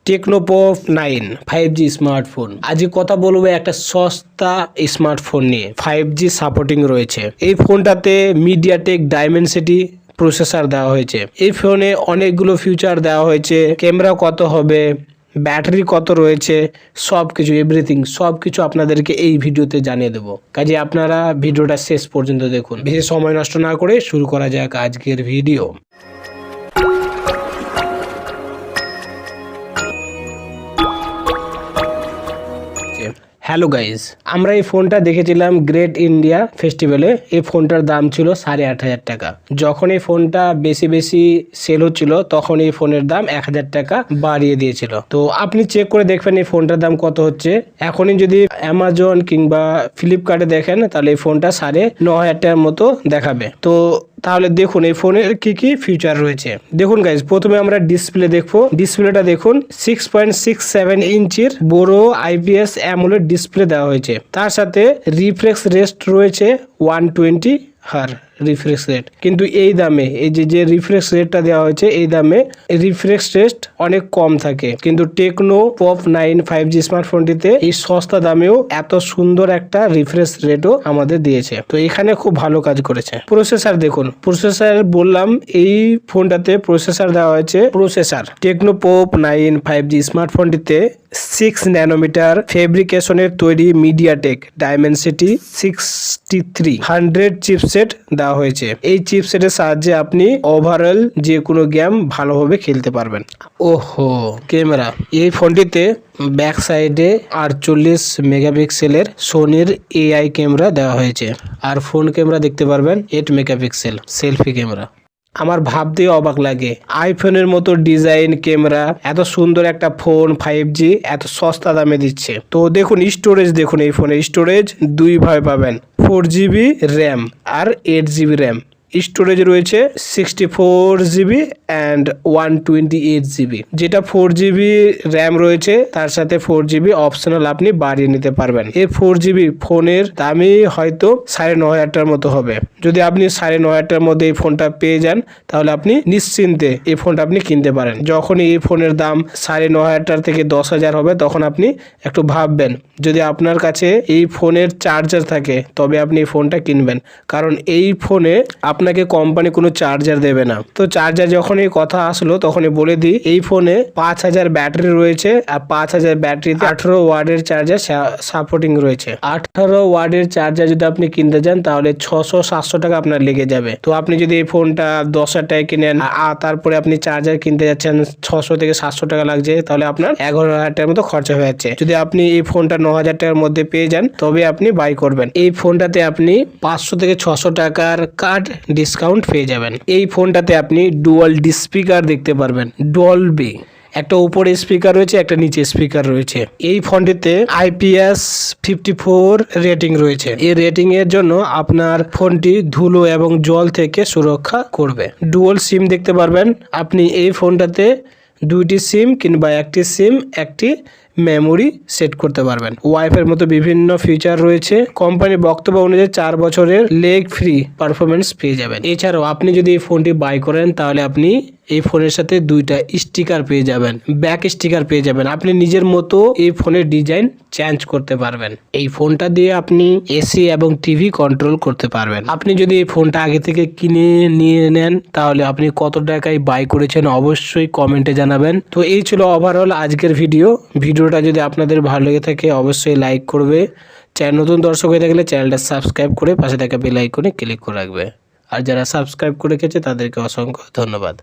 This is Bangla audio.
Techno Pop 9 5G smartphone. আজকে কথা বলবো একটা সস্তা স্মার্টফোন নিয়ে, 5G সাপোর্টিং রয়েছে। এই ফোনটাতে মিডিয়াটেক ডাইমেনসিটি প্রসেসর দেওয়া হয়েছে। এই ফোনে অনেকগুলো ফিচার দেওয়া হয়েছে। ক্যামেরা কত হবে, ব্যাটারি কত রয়েছে, সবকিছু এভরিথিং সবকিছু আপনাদেরকে এই ভিডিওতে জানিয়ে দেবো। কাজে আপনারা ভিডিওটা শেষ পর্যন্ত দেখুন। বেশি সময় নষ্ট না করে শুরু করা যাক আজকের ভিডিও। হ্যালো গাইজ, আমরা এই ফোনটা দেখেছিলাম গ্রেট ইন্ডিয়া ফেস্টিভ্যালে। এই ফোনটার দাম ছিল 8,500 টাকা। যখন এই ফোনটা বেশি সেল হচ্ছিল তখন এই ফোনের দাম 1,000 টাকা বাড়িয়ে দিয়েছিল। তো আপনি চেক করে দেখবেন এই ফোনটার দাম কত হচ্ছে। এখনই যদি অ্যামাজন কিংবা ফ্লিপকার্টে দেখেন তাহলে এই ফোনটা 9,500 টাকার মতো দেখাবে। তো তাহলে দেখুন এই ফোনের কি ফিচার রয়েছে। দেখুন গাইজ, প্রথমে আমরা ডিসপ্লে দেখবো। ডিসপ্লেটা দেখুন 6.67 ইঞ্চির বড় IPS অ্যামোলেড ডিসপ্লে দেওয়া হয়েছে। তার সাথে রিফ্রেশ রেট রয়েছে 120 হার রিফ্রেশ রেট। কিন্তু এই দামে এই যে রিফ্রেশ রেটটা দেওয়া হয়েছে এই দামে রিফ্রেশ রেট অনেক কম থাকে। কিন্তু টেকনো পপ 9 5G স্মার্টফোনটিতে এই সস্তা দামেও এত সুন্দর একটা রিফ্রেশ রেটও আমাদের দিয়েছে। তো এখানে খুব ভালো কাজ করেছে। প্রসেসর দেখুন, প্রসেসর বললাম এই ফোনটাতে প্রসেসর দেওয়া হয়েছে। প্রসেসর টেকনো পপ 9 5G স্মার্টফোনটিতে 6 ন্যানোমিটার ফেব্রিকেশনের তৈরি মিডিয়াটেক ডাইমেনসিটি 6300 চিপসেট দেওয়া হয়েছে। এই চিপসেটের সাহায্যে আপনি ওভারঅল যে কোনো গেম ভালোভাবে খেলতে পারবেন। ওহো, ক্যামেরা এই ফোনটিতে ব্যাক সাইডে 48 মেগাপিক্সেলের সোনির AI ক্যামেরা দেওয়া হয়েছে। আর ফোন ক্যামেরা দেখতে পারবেন 8 মেগাপিক্সেল সেলফি ক্যামেরা। আমার ভাবতেই অবাক লাগে, আইফোনের মতো ডিজাইন ক্যামেরা এত সুন্দর একটা ফোন 5G এত সস্তা দামে দিচ্ছে। তো দেখুন স্টোরেজ, দেখুন এই ফোনের স্টোরেজ 2 ভাবে পাবেন, 4GB র্যাম আর 8GB র্যাম। স্টোরেজ রয়েছে 64GB অ্যান্ড 128GB। যেটা 4GB র্যাম রয়েছে তার সাথে 4GB অপশনাল আপনি বাড়িয়ে নিতে পারবেন। এই 4GB ফোনের দামই হয়তো 9,500 টাকার মতো হবে। যদি আপনি 9,500 টাকার মধ্যে এই ফোনটা পেয়ে যান তাহলে আপনি নিশ্চিন্তে এই ফোনটা আপনি কিনতে পারেন। যখনই এই ফোনের দাম 9,500 টাকা থেকে 10,000 হবে তখন আপনি একটু ভাববেন। যদি আপনার কাছে এই ফোনের চার্জার থাকে তবে আপনি এই ফোনটা কিনবেন, কারণ এই ফোনে আপনাকে কোম্পানি কোনো চার্জার দেবে না। তো চার্জার যখন এই কথা আসলো তখনই বলে দিই, এই ফোনে 5000 ব্যাটারি রয়েছে আর 5000 ব্যাটারিতে 18 ওয়াটের চার্জার সাপোর্টিং রয়েছে। 18 ওয়াটের চার্জার যদি আপনি কিনতে যান তাহলে 600-700 টাকা আপনার লেগে যাবে। তো আপনি যদি এই ফোনটা 10,000 টাকায় কিনেন তারপরে আপনি চার্জার কিনতে যাচ্ছেন 600 থেকে 700 টাকা লাগছে, তাহলে আপনার 11,000 টাকার মতো খরচা হয়ে যাচ্ছে। যদি আপনি এই ফোনটা 9,000 টাকার মধ্যে পেয়ে যান তবে আপনি বাই করবেন। এই ফোনটাতে আপনি 500 থেকে 600 টাকার কার্ড ডিসকাউন্ট পেয়ে যাবেন। এই ফোনটাতে আপনি ডুয়াল স্পিকার দেখতে পারবেন, ডলবি। একটা উপরে স্পিকার রয়েছে, একটা নিচে স্পিকার রয়েছে। এই ফোনটিতে IPS 54 রেটিং রয়েছে। এই রেটিং এর জন্য আপনার ফোনটি ধুলো এবং জল থেকে সুরক্ষা করবে। ডুয়াল সিম দেখতে পারবেন আপনি এই ফোনটাতে, 2টি সিম কিংবা একটি সিম একটি মেমোরি সেট করতে পারবেন। ওয়াইফাইয়ের মতো বিভিন্ন ফিচার রয়েছে। কোম্পানির বক্তব্য অনুযায়ী 4 বছরের লেগ ফ্রি পারফরমেন্স পেয়ে যাবেন। এছাড়াও আপনি যদি এই ফোনটি বাই করেন তাহলে আপনি এই ফোনের সাথে 2টা স্টিকার পেয়ে যাবেন, ব্যাক স্টিকার পেয়ে যাবেন। আপনি নিজের মতো এই ফোনের ডিজাইন চেঞ্জ করতে পারবেন। এই ফোনটা দিয়ে আপনি এসি এবং টিভি কন্ট্রোল করতে পারবেন। আপনি যদি এই ফোনটা আগে থেকে কিনে নিয়ে নেন তাহলে আপনি কত টাকায় বাই করেছেন অবশ্যই কমেন্টে জানাবেন। তো এই ছিল ওভারঅল আজকের ভিডিওটা যদি আপনাদের ভালো লেগে থাকে অবশ্যই লাইক করবে। চ্যানেল নতুন দর্শক হয়ে থাকলে চ্যানেলটা সাবস্ক্রাইব করে পাশে থাকা বেল আইকনে ক্লিক করে রাখবে। আর যারা সাবস্ক্রাইব করে রেখেছে তাদেরকে অসংখ্য ধন্যবাদ।